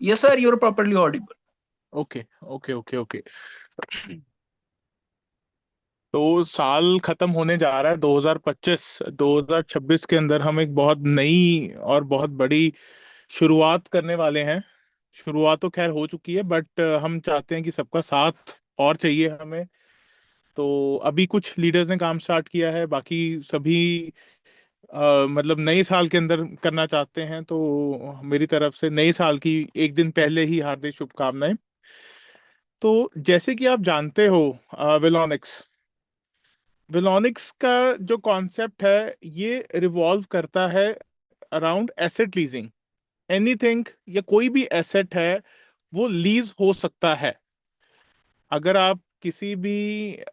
Yes, sir, you're properly audible. Okay okay okay okay. तो साल खत्म होने जा रहा है 2025। 2026 के अंदर हम एक बहुत नई और बहुत बड़ी शुरुआत करने वाले हैं। शुरुआत तो खैर हो चुकी है, बट हम चाहते हैं कि सबका साथ और चाहिए हमें। तो अभी कुछ लीडर्स ने काम स्टार्ट किया है, बाकी सभी मतलब नए साल के अंदर करना चाहते हैं। तो मेरी तरफ से नए साल की एक दिन पहले ही हार्दिक शुभकामनाएं। तो जैसे कि आप जानते हो, वेलोनिक्स वेलोनिक्स का जो कॉन्सेप्ट है ये रिवॉल्व करता है अराउंड एसेट लीजिंग। एनीथिंग या कोई भी एसेट है वो लीज हो सकता है। अगर आप किसी भी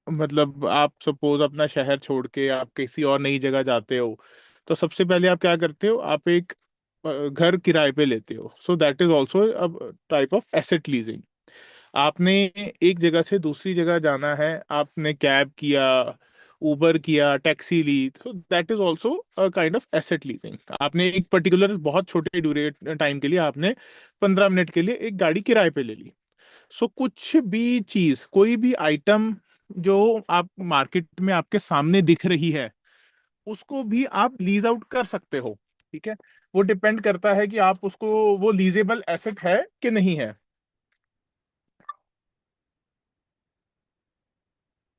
मतलब आप सपोज अपना शहर छोड़ के आप किसी और नई जगह जाते हो, तो सबसे पहले आप क्या करते हो, आप एक घर किराए पे लेते हो। So that is also a type of asset leasing. आपने एक जगह से दूसरी जगह जाना है, आपने कैब किया, उबर किया, टैक्सी ली, तो that is also a kind of asset leasing. आपने एक पर्टिकुलर बहुत छोटे ड्यूरेट टाइम के लिए आपने 15 मिनट के लिए एक गाड़ी किराए पे ले ली। सो कुछ भी चीज, कोई भी आइटम जो आप मार्केट में आपके सामने दिख रही है, उसको भी आप लीज आउट कर सकते हो। ठीक है, वो डिपेंड करता है कि आप उसको, वो लीजेबल एसेट है कि नहीं है।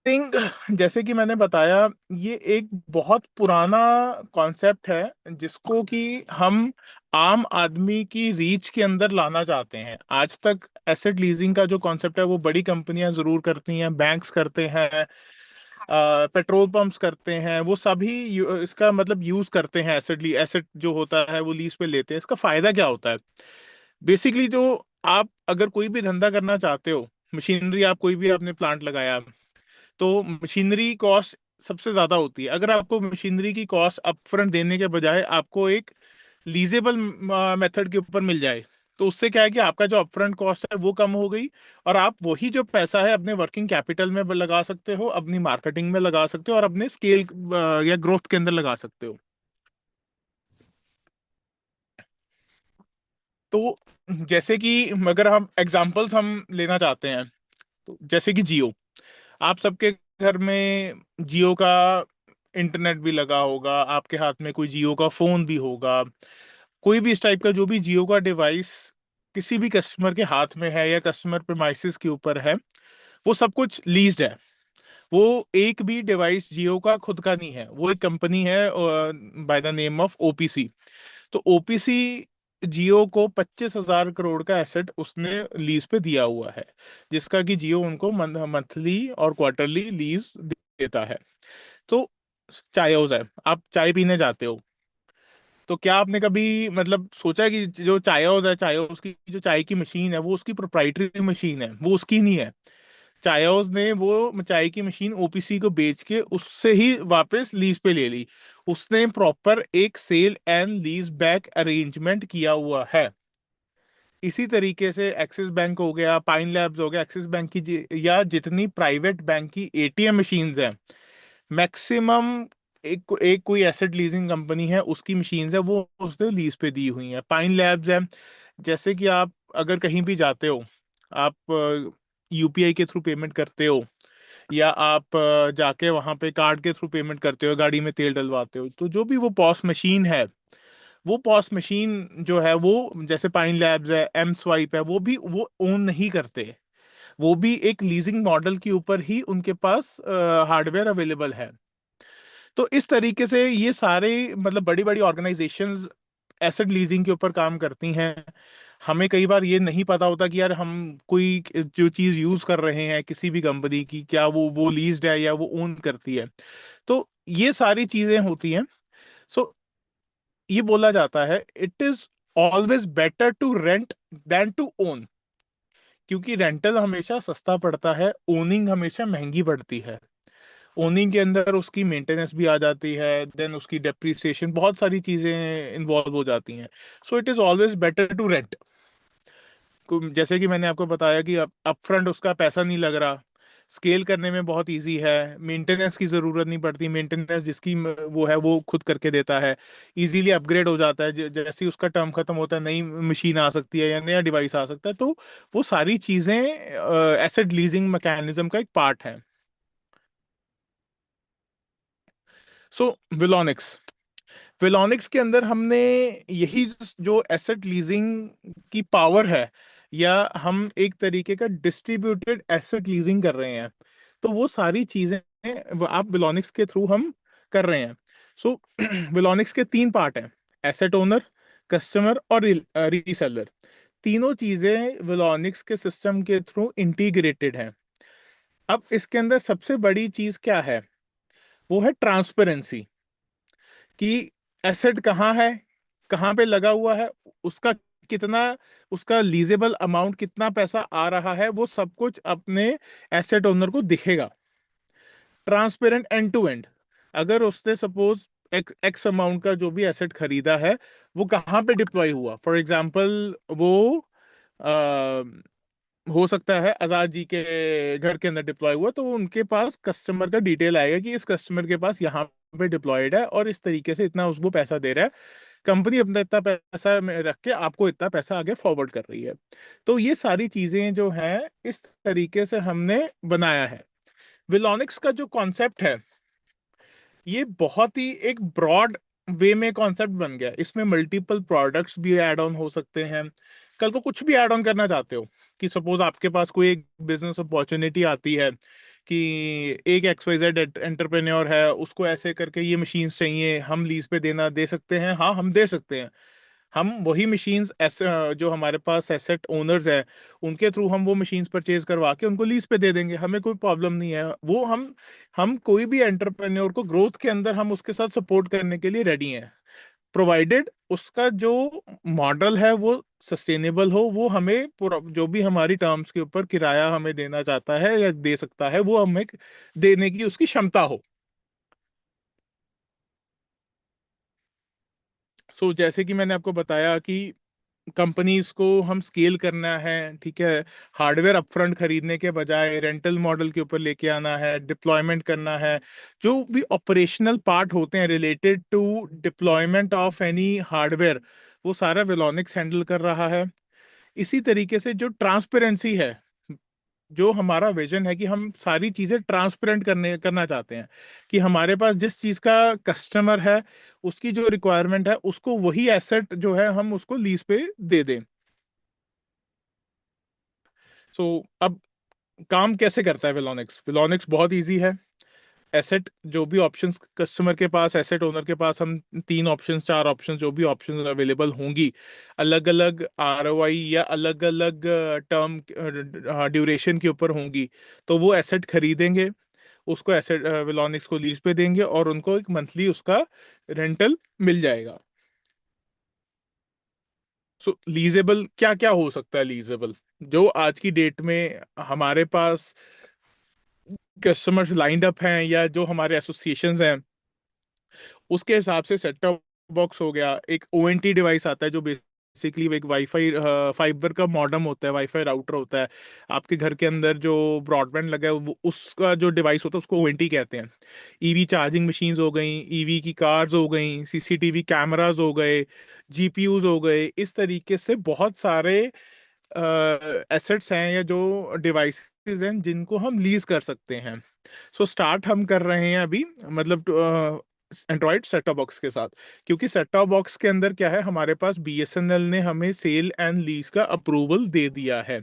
थिंक, जैसे कि मैंने बताया, ये एक बहुत पुराना कॉन्सेप्ट है जिसको कि हम आम आदमी की रीच के अंदर लाना चाहते हैं। आज तक एसेट लीजिंग का जो कॉन्सेप्ट है वो बड़ी कंपनियां जरूर करती हैं, बैंक्स करते हैं, पेट्रोल पंप्स करते हैं, वो सभी इसका मतलब यूज करते हैं। एसेट जो होता है वो लीज पे लेते हैं। इसका फायदा क्या होता है? बेसिकली जो, आप अगर कोई भी धंधा करना चाहते हो, मशीनरी, आप कोई भी आपने प्लांट लगाया, तो मशीनरी कॉस्ट सबसे ज्यादा होती है। अगर आपको मशीनरी की कॉस्ट अपफ्रंट देने के बजाय आपको एक लीजेबल मेथड के ऊपर मिल जाए, तो उससे क्या है कि आपका जो अपफ्रंट कॉस्ट है वो कम हो गई, और आप वही जो पैसा है अपने वर्किंग कैपिटल में लगा सकते हो, अपनी मार्केटिंग में लगा सकते हो, और अपने स्केल या ग्रोथ के अंदर लगा सकते हो। तो जैसे कि अगर हम एग्जांपल्स हम लेना चाहते हैं, तो जैसे कि जियो, आप सबके घर में जियो का इंटरनेट भी लगा होगा, आपके हाथ में कोई जियो का फोन भी होगा। कोई भी इस टाइप का जो भी जियो का डिवाइस किसी भी कस्टमर के हाथ में है या कस्टमर प्रेमाइसिस के ऊपर है, वो सब कुछ लीज्ड है। वो एक भी डिवाइस जियो का खुद का नहीं है, वो एक कंपनी है by the name of OPC. तो ओपीसी जियो को 25,000 करोड़ का एसेट उसने लीज पे दिया हुआ है, जिसका कि जियो उनको मंथली और क्वार्टरली लीज देता है। तो चाय हाउस है, आप चाय पीने जाते हो, तो क्या आपने कभी मतलब सोचा है कि जो चाय हाउस है, चाय हाउस की जो चाय की मशीन है वो उसकी प्रोप्राइटरी मशीन है, वो उसकी नहीं है। चाय हाउस ने वो चाय की मशीन ओपीसी को बेच के उससे ही वापस लीज पे ले ली। उसने प्रॉपर एक sale and lease back arrangement किया हुआ है। इसी तरीके से एक्सिस बैंक हो गया, पाइन लैब्स हो गया, एक्सिस बैंक की या जितनी प्राइवेट बैंक की एटीएम मशीन्स हैं, मैक्सिमम एक एक कोई एसेट लीजिंग कंपनी है उसकी मशीन्स है, वो उसने लीज पे दी हुई है। पाइन लैब्स है, जैसे कि आप अगर कहीं भी जाते हो, आप यूपीआई के थ्रू पेमेंट करते हो, या आप जाके वहां पे कार्ड के थ्रू पेमेंट करते हो, गाड़ी में तेल डलवाते हो, तो जो भी वो पॉस मशीन है, वो पॉस मशीन जो है वो, जैसे पाइन लैब्स है, एम स्वाइप है, वो भी वो ओन नहीं करते। वो भी एक लीजिंग मॉडल के ऊपर ही उनके पास हार्डवेयर अवेलेबल है। तो इस तरीके से ये सारे मतलब बड़ी बड़ी ऑर्गेनाइजेशंस एसेट लीजिंग के ऊपर काम करती हैं। हमें कई बार ये नहीं पता होता कि यार हम कोई जो चीज यूज कर रहे हैं किसी भी कंपनी की, क्या वो लीज्ड है या वो ओन करती है। तो ये सारी चीजें होती हैं। सो ये बोला जाता है, it is always better to rent than to own, क्योंकि रेंटल हमेशा सस्ता पड़ता है, ओनिंग हमेशा महंगी पड़ती है। ओनिंग के अंदर उसकी मेंटेनेंस भी आ जाती है, देन उसकी डेप्रिसिएशन, बहुत सारी चीजें इन्वॉल्व हो जाती हैं। So it is always better to rent. जैसे कि मैंने आपको बताया कि अपफ्रंट उसका पैसा नहीं लग रहा, स्केल करने में बहुत इजी है, मेंटेनेंस की जरूरत नहीं पड़ती, मेंटेनेंस जिसकी वो है वो खुद करके देता है, इजीली अपग्रेड हो जाता है, जैसे ही उसका टर्म खत्म होता है नई मशीन आ सकती है या नया डिवाइस आ सकता है। तो वो सारी चीजें एसेट लीजिंग मैकेनिज्म का एक पार्ट है। सो विलोनिक्स, विलोनिक्स के अंदर हमने यही जो एसेट लीजिंग की पावर है, या हम एक तरीके का डिस्ट्रीब्यूटेड एसेट लीजिंग कर रहे हैं, तो वो सारी चीजें वो आप विलोनिक्स के थ्रू हम कर रहे हैं। सो विलोनिक्स के तीन पार्ट हैं, एसेट ओनर, कस्टमर और रीसेलर। तीनों चीजें विलोनिक्स के सिस्टम के थ्रू इंटीग्रेटेड हैं। अब इसके अंदर सबसे बड़ी चीज क्या है, वो है ट्रांसपेरेंसी, कि एसेट कहाँ है, कहाँ पे लगा हुआ है, उसका कितना, उसका लीजेबल अमाउंट कितना पैसा आ रहा है, वो सब कुछ अपने एसेट ओनर को दिखेगा। ट्रांसपेरेंट एंड टू एंड, अगर उसने सपोज एक्स अमाउंट का जो भी एसेट खरीदा है, वो कहाँ पे डिप्लॉय हुआ, फॉर एग्जांपल वो हो सकता है आजाद जी के घर के अंदर डिप्लॉय हुआ, तो उनके पास कस्टमर का डिटेल आएगा कि इस कस्टमर के पास यहाँ पे डिप्लॉयड है और इस तरीके से इतना उसको पैसा दे रहा है, कंपनी अपना इतना पैसा में रख के आपको इतना पैसा आगे फॉरवर्ड कर रही है। तो ये सारी चीजें जो है इस तरीके से हमने बनाया है। विलोनिक्स का जो कॉन्सेप्ट है, ये बहुत ही एक ब्रॉड वे में कॉन्सेप्ट बन गया। इसमें मल्टीपल प्रोडक्ट्स भी ऐड ऑन हो सकते हैं। कल को कुछ भी ऐड ऑन करना चाहते हो, कि सपोज आपके पास कोई एक बिजनेस अपॉर्चुनिटी आती है, कि एक XYZ एंटरप्रेन्योर है, उसको ऐसे करके ये मशीन्स चाहिए, हम लीज पे देना दे सकते हैं, हाँ हम दे सकते हैं। हम वही मशीन्स ऐसे जो हमारे पास एसेट ओनर्स है, उनके थ्रू हम वो मशीन्स परचेज करवा के उनको लीज पे दे देंगे, हमें कोई प्रॉब्लम नहीं है। वो हम कोई भी एंटरप्रेन्योर को ग्रोथ के अंदर हम उसके साथ सपोर्ट करने के लिए रेडी हैं, प्रोवाइडेड उसका जो मॉडल है वो सस्टेनेबल हो, वो हमें जो भी हमारी टर्म्स के ऊपर किराया हमें देना चाहता है या दे सकता है, वो हमें देने की उसकी क्षमता हो। सो जैसे कि मैंने आपको बताया कि कंपनीज को हम स्केल करना है, ठीक है, हार्डवेयर अपफ्रंट खरीदने के बजाय रेंटल मॉडल के ऊपर लेके आना है, डिप्लॉयमेंट करना है, जो भी ऑपरेशनल पार्ट होते हैं related to deployment of any hardware, वो सारा वेलोनिक्स हैंडल कर रहा है। इसी तरीके से जो ट्रांसपेरेंसी है, जो हमारा विजन है कि हम सारी चीजें ट्रांसपेरेंट करना चाहते हैं, कि हमारे पास जिस चीज का कस्टमर है, उसकी जो रिक्वायरमेंट है, उसको वही एसेट जो है हम उसको लीज पे दे दें। सो अब काम कैसे करता है वेलोनिक्स, वेलोनिक्स बहुत इजी है। एसेट जो भी ऑप्शंस कस्टमर के पास, एसेट ओनर के पास, हम तीन ऑप्शंस, चार ऑप्शंस, जो भी ऑप्शंस अवेलेबल होंगी, अलग अलग ROI या अलग अलग टर्म ड्यूरेशन के ऊपर होंगी, तो वो एसेट खरीदेंगे, उसको एसेट वेलोनिक्स को लीज पे देंगे और उनको एक मंथली उसका रेंटल मिल जाएगा। सो लीजेबल क्या क्या हो सकता है, लीजेबल जो आज की डेट में हमारे पास कस्टमर्स लाइंड अप हैं या जो हमारे एसोसिएशंस हैं, उसके हिसाब से सेट टॉप बॉक्स हो गया, एक ONT डिवाइस आता है जो बेसिकली एक वाईफाई फाइबर का मॉडेम होता है, वाईफाई राउटर होता है, आपके घर के अंदर जो ब्रॉडबैंड लगा है उसका जो डिवाइस होता है उसको ONT कहते हैं। EV चार्जिंग मशीन्स हो गई, EV की कार्स हो गई, CCTV कैमरास हो गए, GPUs हो गए, इस तरीके से बहुत सारे एसेट्स हैं या जो डिवाइसेस हैं जिनको हम लीज कर सकते हैं। सो स्टार्ट हम कर रहे हैं अभी, मतलब एंड्रॉइड सेट टॉप बॉक्स के साथ, क्योंकि सेट टॉप बॉक्स के अंदर क्या है, हमारे पास BSNL ने हमें सेल एंड लीज का अप्रूवल दे दिया है।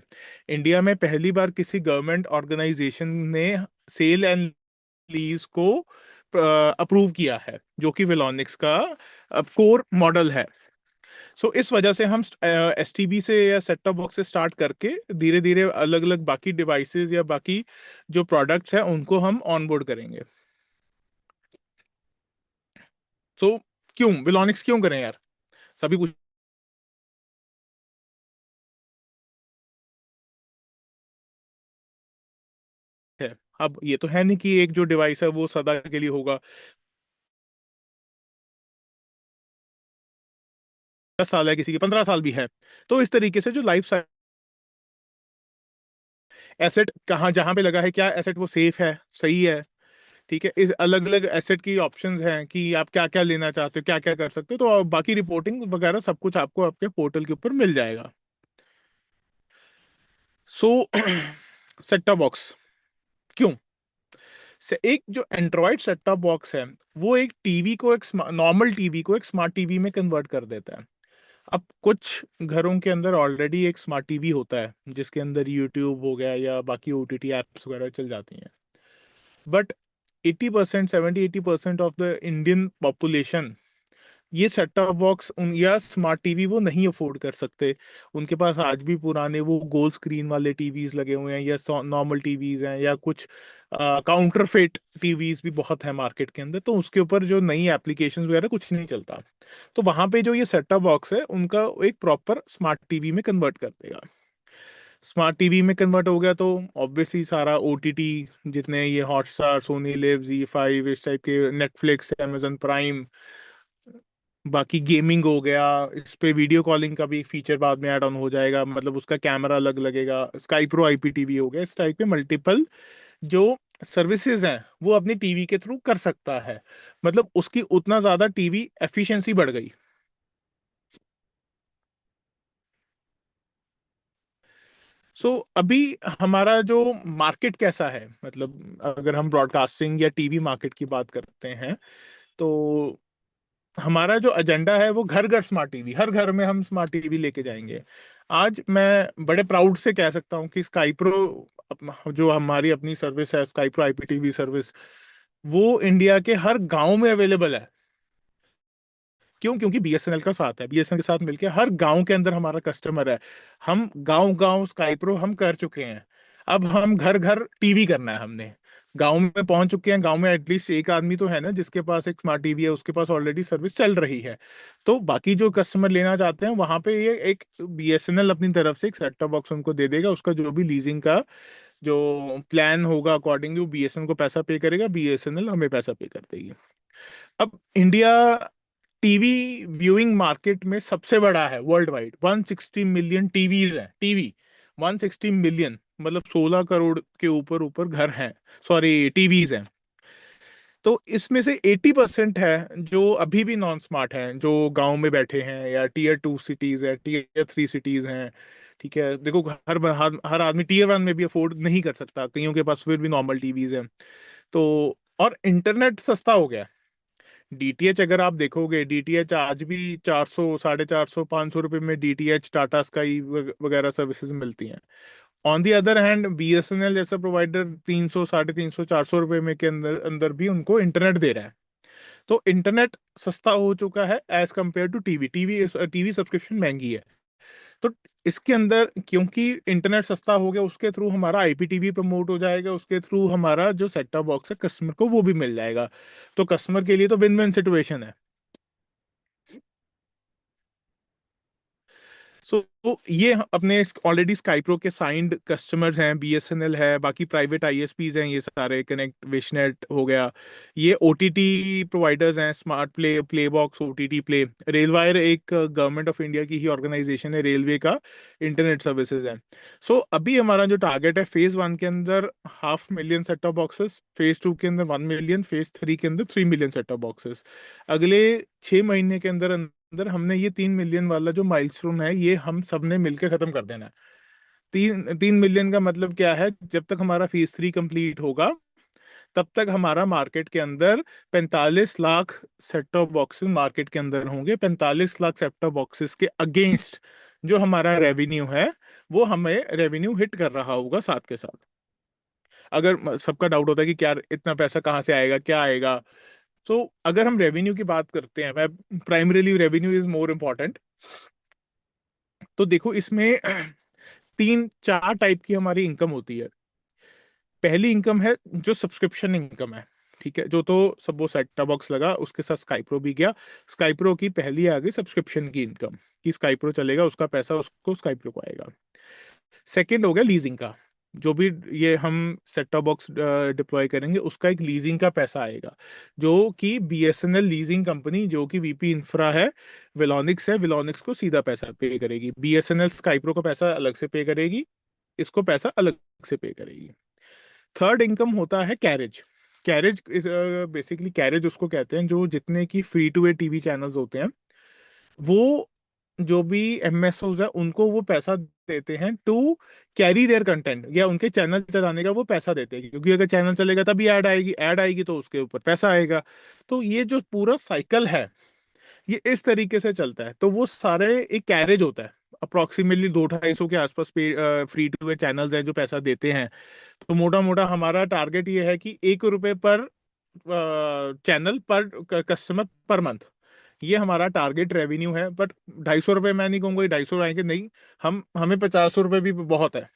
इंडिया में पहली बार किसी गवर्नमेंट ऑर्गेनाइजेशन ने सेल एंड लीज को अप्रूव किया है, जो कि वेलोनिक्स का कोर मॉडल है। सो इस वजह से हम STB से या सेट टॉप बॉक्स से स्टार्ट करके धीरे धीरे अलग अलग बाकी डिवाइसेस या बाकी जो प्रोडक्ट्स हैं उनको हम ऑनबोर्ड करेंगे। सो क्यों वेलोनिक्स क्यों करें यार, सभी कुछ है। अब ये तो है नहीं कि एक जो डिवाइस है वो सदा के लिए होगा, 10 साल है, किसी की 15 साल भी है। तो इस तरीके से जो लाइफ, एसेट कहाँ जहां पे लगा है, क्या एसेट वो सेफ है, सही है, ठीक है। इस अलग अलग एसेट की ऑप्शंस हैं कि आप क्या क्या लेना चाहते हो, क्या क्या कर सकते हो, तो बाकी रिपोर्टिंग वगैरह सब कुछ आपको आपके पोर्टल के ऊपर मिल जाएगा। सो सेट टॉप बॉक्स क्यों से एक जो एंड्रॉयड सेट टॉप बॉक्स है वो एक टीवी को, एक नॉर्मल टीवी को एक स्मार्ट टीवी में कन्वर्ट कर देता है। अब कुछ घरों के अंदर ऑलरेडी एक स्मार्ट टीवी होता है जिसके अंदर यूट्यूब हो गया या बाकी ओटीटी एप्स वगैरह चल जाती हैं, but 80%, 70-80% of the Indian population ये सेट टॉप बॉक्स उन या स्मार्ट टीवी वो नहीं अफोर्ड कर सकते। उनके पास आज भी पुराने वो गोल स्क्रीन वाले टीवीज लगे हुए हैं या नॉर्मल टीवीज हैं या कुछ काउंटरफेट टीवीज भी बहुत है मार्केट के अंदर, तो उसके ऊपर जो नई एप्लीकेशंस वगैरह कुछ नहीं चलता। तो वहां पे जो ये सेट टॉप बॉक्स है उनका एक प्रॉपर स्मार्ट टीवी में कन्वर्ट कर देगा। स्मार्ट टीवी में कन्वर्ट हो गया तो ऑब्वियसली सारा ओटीटी, जितने ये हॉटस्टार, सोनी लिव, जी5, इस टाइप के, नेटफ्लिक्स, amazon प्राइम, बाकी गेमिंग हो गया, इस पे वीडियो कॉलिंग का भी एक फीचर बाद में ऐड ऑन हो जाएगा, मतलब उसका कैमरा अलग लगेगा। स्काई प्रो आईपीटीवी हो गया, इस टाइप के मल्टीपल जो सर्विसेज हैं वो अपनी टीवी के थ्रू कर सकता है। मतलब उसकी उतना ज्यादा टीवी एफिशिएंसी बढ़ गई। अभी हमारा जो मार्केट कैसा है, मतलब अगर हम ब्रॉडकास्टिंग या टीवी मार्केट की बात करते हैं तो हमारा जो एजेंडा है वो घर घर स्मार्ट टीवी, हर घर में हम स्मार्ट टीवी लेके जाएंगे। आज मैं बड़े प्राउड से कह सकता हूँ कि स्काई प्रो, जो हमारी अपनी सर्विस है स्काई प्रो आईपीटीवी सर्विस, वो इंडिया के हर गांव में अवेलेबल है। क्यों? क्योंकि बीएसएनएल का साथ है, बीएसएनएल के साथ मिलके हर गांव के अंदर हमारा कस्टमर है। हम गांव गांव स्काई प्रो हम कर चुके हैं। अब हम घर घर टीवी करना है, हमने गांव में पहुंच चुके हैं। गांव में एटलीस्ट एक आदमी तो है ना जिसके पास एक स्मार्ट टीवी है, उसके पास ऑलरेडी सर्विस चल रही है। तो बाकी जो कस्टमर लेना चाहते हैं वहां पे ये एक बीएसएनएल अपनी तरफ से एक सेट टॉप बॉक्स उनको दे देगा। उसका जो भी लीजिंग का जो प्लान होगा अकॉर्डिंगली वो बीएसएनएल को पैसा पे करेगा, बीएसएनएल हमें पैसा पे कर देगी। अब इंडिया टीवी व्यूइंग मार्केट में सबसे बड़ा है वर्ल्ड वाइड। 160 मिलियन टीवीज हैं, टीवी 160 मिलियन, मतलब 16 करोड़ के ऊपर ऊपर घर हैं, सॉरी टीवीज हैं। तो इसमें से 80% है जो अभी भी नॉन स्मार्ट हैं, जो गांव में बैठे हैं या टीयर 2 सिटीज है, टीयर 3 सिटीज हैं। ठीक है, देखो हर आदमी टीयर 1 में भी अफोर्ड नहीं कर सकता, कईयों के पास फिर भी नॉर्मल टीवीज हैं। तो और इंटरनेट सस्ता हो गया। डीटीएच अगर आप देखोगे, डीटीएच आज भी 400, 450, 500 रुपये में डीटीएच, टाटा स्काई वगैरह सर्विसेज मिलती हैं। On the other hand BSNL जैसा प्रोवाइडर 300, 350, 400 रुपये में के अंदर अंदर भी उनको इंटरनेट दे रहा है। तो इंटरनेट सस्ता हो चुका है as compare to TV. TV subscription महंगी है। तो इसके अंदर क्योंकि इंटरनेट सस्ता हो गया, उसके थ्रू हमारा आईपीटीवी प्रमोट हो जाएगा, उसके थ्रू हमारा जो सेट टॉप बॉक्स है कस्टमर को वो भी मिल जाएगा। तो कस्टमर के लिए तो विन विन सिचुएशन है। ये अपने ऑलरेडी स्काई प्रो के साइंड कस्टमर्स हैं, बीएसएनएल है, बाकी प्राइवेट आईएसपीज हैं, ये सारे कनेक्ट, विशनेट हो गया, ये ओटीटी प्रोवाइडर्स हैं, smart play, play box, OTT play, RailWire एक गवर्नमेंट ऑफ इंडिया की ही ऑर्गेनाइजेशन है, रेलवे का इंटरनेट सर्विसेज है। अभी हमारा जो टारगेट है फेज 1 के अंदर 500,000 सेट टॉप बॉक्सेस, फेज 2 के अंदर 1 मिलियन, फेज 3 के अंदर 3 मिलियन सेट टॉप बॉक्सेस। अगले 6 महीने के अंदर अंदर हमने ये 3 मिलियन वाला जो माइलस्टोन है ये हम सब ने मिलकर खत्म कर देना है। 3 मिलियन का मतलब क्या है? जब तक हमारा फेज 3 कंप्लीट होगा तब तक हमारा मार्केट के अंदर 45 lakh set top boxes market के अंदर होंगे। 45 लाख सेट टॉप बॉक्सेस के अगेंस्ट जो हमारा रेवेन्यू है वो हमें रेवेन्यू हिट कर रहा होगा साथ के साथ। अगर सबका डाउट होता है कि क्या इतना पैसा कहाँ से आएगा, क्या आएगा, तो अगर हम रेवेन्यू की बात करते हैं, मैं primarily revenue is more important. तो देखो इसमें 3-4 टाइप की हमारी इनकम होती है। पहली इनकम है जो सब्सक्रिप्शन इनकम है। ठीक है, जो तो सब वो सेट टॉप बॉक्स लगा उसके साथ स्काई प्रो भी गया, स्काई प्रो की पहली आ गई सब्सक्रिप्शन की इनकम, कि स्काई प्रो चलेगा उसका पैसा उसको स्काई प्रो को आएगा। सेकंड हो गया लीजिंग का, जो भी ये हम सेट टॉप बॉक्स डिप्लॉय करेंगे उसका एक लीजिंग का पैसा आएगा, जो कि बीएसएनएल लीजिंग कंपनी जो कि वीपी इंफ्रा है, विलोनिक्स है, विलोनिक्स को सीधा पैसा पे करेगी, बीएसएनएल स्काई प्रो का पैसा अलग से पे करेगी। इसको पैसा अलग से पे करेगी। थर्ड इनकम होता है कैरेज। कैरेज बेसिकली कैरेज उसको कहते हैं जो जितने की free to air TV channels होते हैं, वो जो भी एमएसओज है उनको वो पैसा देते हैं टू कैरी देयर कंटेंट, या उनके चैनल चलाने का वो पैसा देते हैं, क्योंकि अगर चैनल चलेगा तभी ऐड आएगी तो उसके ऊपर पैसा आएगा। तो ये जो पूरा साइकिल है ये इस तरीके से चलता है। तो वो सारे एक कैरेज होता है, अप्रोक्सीमेटली 200-250 के आसपास फ्री टू एयर चैनल्स हैं जो पैसा देते हैं। तो मोटा मोटा हमारा टारगेट ये है कि 1 रुपए पर चैनल पर कस्टमर पर मंथ, ये हमारा टारगेट रेवेन्यू है। बट 250 रुपये मैं नहीं कहूंगा 250 आएंगे, नहीं, हमें 50 रुपये भी बहुत है,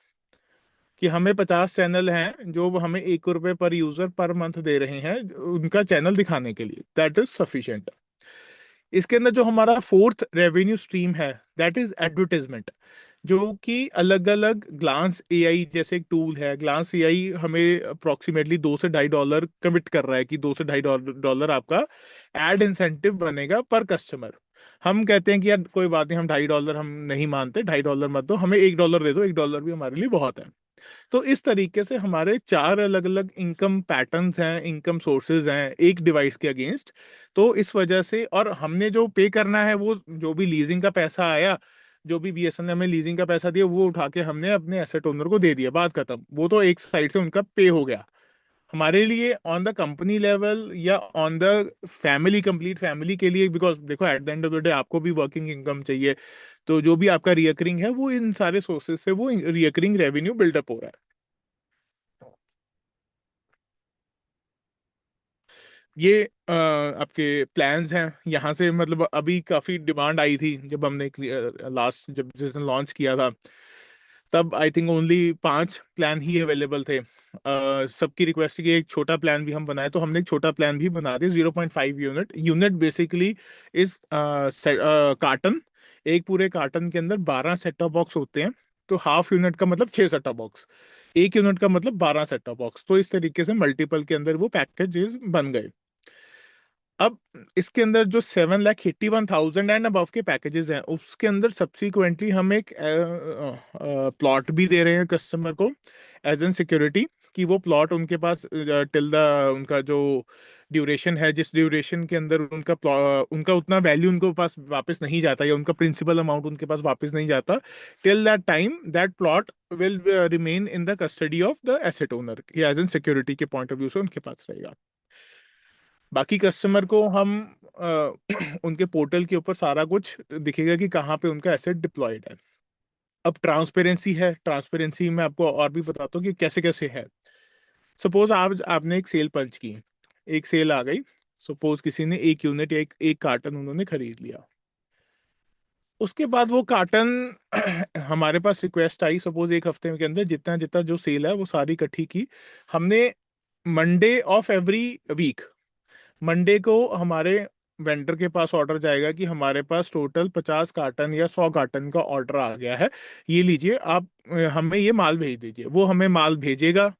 कि हमें 50 चैनल हैं जो हमें 1 रुपए पर यूजर पर मंथ दे रहे हैं उनका चैनल दिखाने के लिए, दैट इज सफिशिएंट। इसके अंदर जो हमारा फोर्थ रेवेन्यू स्ट्रीम है दैट इज एडवर्टाइजमेंट, जो कि अलग अलग ग्लांस एआई जैसे एक टूल है। ग्लांस एआई हमें अप्रोक्सीमेटली $2 से $2.5 कमिट कर रहा है कि $2 से $2.5 आपका एड इंसेंटिव बनेगा पर कस्टमर। हम कहते हैं कि यार कोई बात नहीं, हम $2.5 हम नहीं मानते, $2.5 मत दो, हमें $1 दे दो, $1 भी हमारे लिए बहुत है। तो इस तरीके से हमारे 4 अलग अलग इनकम पैटर्न्स हैं, इनकम सोर्सेज हैं एक डिवाइस के अगेंस्ट। तो इस वजह से, और हमने जो पे करना है वो जो भी लीजिंग का पैसा आया, जो भी बीएसएनएल में लीजिंग का पैसा दिया वो उठा के हमने अपने एसेट ओनर को दे दिया, बात खत्म। वो तो एक साइड से उनका पे हो गया। हमारे लिए ऑन द कंपनी लेवल या on the family, complete family के लिए, बिकॉज देखो at the end of the day आपको भी वर्किंग इनकम चाहिए, तो जो भी आपका रिकरिंग है वो इन सारे सोर्सेज से वो रिकरिंग रेवेन्यू बिल्डअप हो रहा है। ये आपके प्लान्स हैं यहाँ से, मतलब अभी काफी डिमांड आई थी जब हमने लास्ट जब जिस दिन लॉन्च किया था, तब I think only 5 plan he available थे। सबकी रिक्वेस्ट थी कि एक छोटा प्लान भी हम बनाए, तो हमने एक छोटा प्लान भी बना दिया। 0.5 यूनिट, यूनिट बेसिकली इस कार्टन, एक पूरे कार्टन के अंदर 12 सेट टॉप बॉक्स होते हैं। तो हाफ यूनिट का मतलब 6 सेट टॉप बॉक्स, एक यूनिट का मतलब 12 सेट टॉप बॉक्स। तो इस तरीके से मल्टीपल के अंदर वो पैकेजेस बन गए। अब इसके अंदर जो 7,81,000 एंड अबव के पैकेजेस हैं उसके अंदर सब्सिक्वेंटली हम एक प्लॉट भी दे रहे हैं कस्टमर को एज एन सिक्योरिटी, कि वो प्लॉट उनके पास टिल द उनका जो ड्यूरेशन है, जिस ड्यूरेशन के अंदर उनका उतना वैल्यू उनको पास वापस नहीं जाता, या उनका प्रिंसिपल अमाउंट उनके पास वापस नहीं जाता, till that time that plot will remain in the custody of the asset owner, as an security के पॉइंट ऑफ व्यू से उनके पास रहेगा। बाकी कस्टमर को हम अ, उनके पोर्टल के ऊपर सारा कुछ दिखेगा कि कहाँ पे उनका एसेट डिप्लॉयड है। अब ट्रांसपेरेंसी है, ट्रांसपेरेंसी में आपको और भी बताता हूँ कि कैसे कैसे है। सपोज आपने एक सेल पंच की, एक सेल आ गई, सपोज किसी ने एक यूनिट या एक कार्टन उन्होंने खरीद लिया। उसके बाद वो कार्टन हमारे पास रिक्वेस्ट आई, सपोज एक हफ्ते के अंदर जितना जितना जो सेल है वो सारी इकट्ठी की हमने। Monday of every week, Monday को हमारे वेंडर के पास ऑर्डर जाएगा कि हमारे पास टोटल 50 कार्टन या 100 कार्टन का ऑर्डर आ गया है, ये लीजिए आप, हमें ये माल भेज दीजिए। वो हमें माल भेजेगा,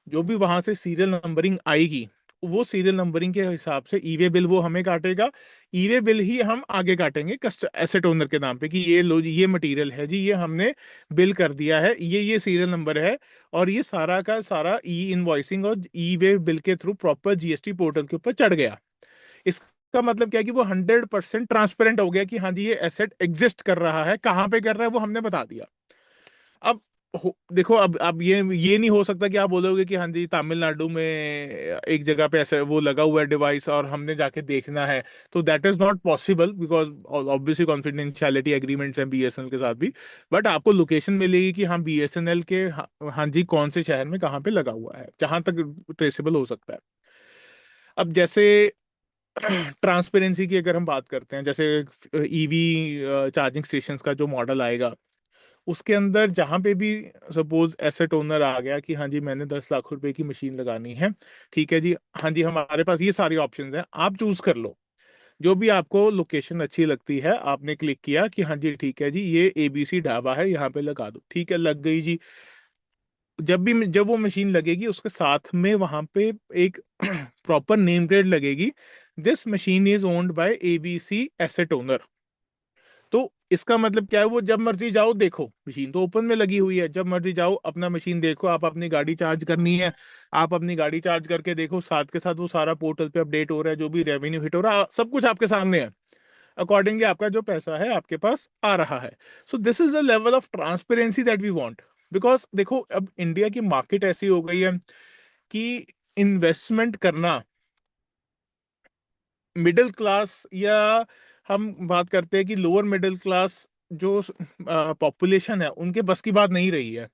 जो भी वहां से सीरियल नंबरिंग आएगी वो सीरियल नंबरिंग के हिसाब से ईवे बिल वो हमें काटेगा। ईवे बिल ही हम आगे काटेंगे कस्ट एसेट ओनर के नाम पे कि ये लो जी, ये मटेरियल है जी, ये हमने बिल कर दिया है, ये सीरियल नंबर है, और ये सारा का सारा ई इनवॉइसिंग और ई वे बिल के थ्रू प्रॉपर जीएसटी पोर्टल के ऊपर चढ़ गया। इसका मतलब क्या है कि वो 100% ट्रांसपेरेंट हो गया कि हाँ जी ये एसेट एग्जिस्ट कर रहा है, कहाँ पे कर रहा है वो हमने बता दिया। अब देखो, अब ये नहीं हो सकता कि आप बोलोगे कि हाँ जी तमिलनाडु में एक जगह पे ऐसे वो लगा हुआ है डिवाइस और हमने जाके देखना है। तो that is not possible because obviously confidentiality agreements हैं बीएसएनएल के साथ भी। बट आपको लोकेशन मिलेगी कि हाँ बीएसएनएल के हाँ जी कौन से शहर में कहाँ पे लगा हुआ है, जहां तक ट्रेसेबल हो सकता है। अब जैसे ट्रांसपेरेंसी की अगर हम बात करते हैं, जैसे ईवी चार्जिंग स्टेशंस का जो मॉडल आएगा उसके अंदर जहां पे भी सपोज एसेट ओनर आ गया कि हाँ जी मैंने 10 लाख रुपए की मशीन लगानी है, ठीक है जी, हाँ जी हमारे पास ये सारी ऑप्शंस हैं, आप चूज कर लो। जो भी आपको लोकेशन अच्छी लगती है आपने क्लिक किया कि हाँ जी ठीक है जी ये एबीसी ढाबा है, यहाँ पे लगा दो, ठीक है लग गई जी। जब वो मशीन लगेगी उसके साथ में वहां पे एक प्रॉपर नेम प्लेट लगेगी, this machine is owned by ABC asset owner. तो इसका मतलब क्या है, वो जब मर्जी जाओ देखो, मशीन तो ओपन में लगी हुई है, जब मर्जी जाओ अपना मशीन देखो, आप अपनी गाड़ी चार्ज करनी है, आप अपनी गाड़ी चार्ज करके देखो, साथ के साथ वो सारा पोर्टल पे अपडेट हो रहा है, जो भी रेवेन्यू हिट हो रहा है सब कुछ आपके सामने है, अकॉर्डिंगली आपका जो पैसा है आपके पास आ रहा है। So this is the level of transparency that we want. Because देखो अब इंडिया की मार्केट ऐसी हो गई है कि इन्वेस्टमेंट करना मिडिल क्लास, या हम बात करते हैं कि लोअर मिडिल क्लास जो पॉपुलेशन है उनके बस की बात नहीं रही है,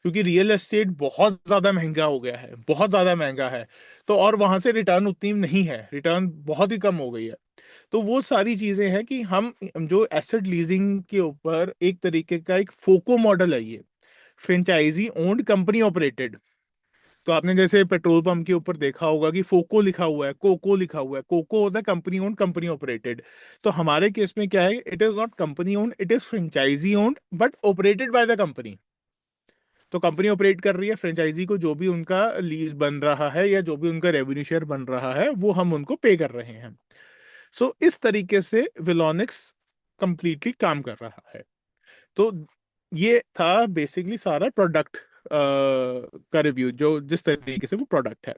क्योंकि रियल एस्टेट बहुत ज्यादा महंगा हो गया है, बहुत ज्यादा महंगा है। तो और वहां से रिटर्न उतनी नहीं है, रिटर्न बहुत ही कम हो गई है। तो वो सारी चीजें हैं कि हम जो एसेट लीजिंग के ऊपर एक तरीके का एक फोको मॉडल है, ये फ्रेंचाइजी ओन्ड कंपनी ऑपरेटेड। तो आपने जैसे पेट्रोल पंप के ऊपर देखा होगा कि फोको लिखा हुआ है, कोको लिखा हुआ है, कोको होता है कंपनी ओन्ड कंपनी ऑपरेटेड। तो हमारे केस में क्या है, it is not company owned, it is franchisee owned but operated by the company. तो कंपनी ऑपरेट कर रही है, फ्रेंचाइजी को जो भी उनका लीज बन रहा है या जो भी उनका रेवेन्यू शेयर बन रहा है वो हम उनको पे कर रहे हैं। सो इस तरीके से विलोनिक्स कंप्लीटली काम कर रहा है। तो ये था बेसिकली सारा प्रोडक्ट का रिव्यू, जो जिस तरीके से वो प्रोडक्ट है।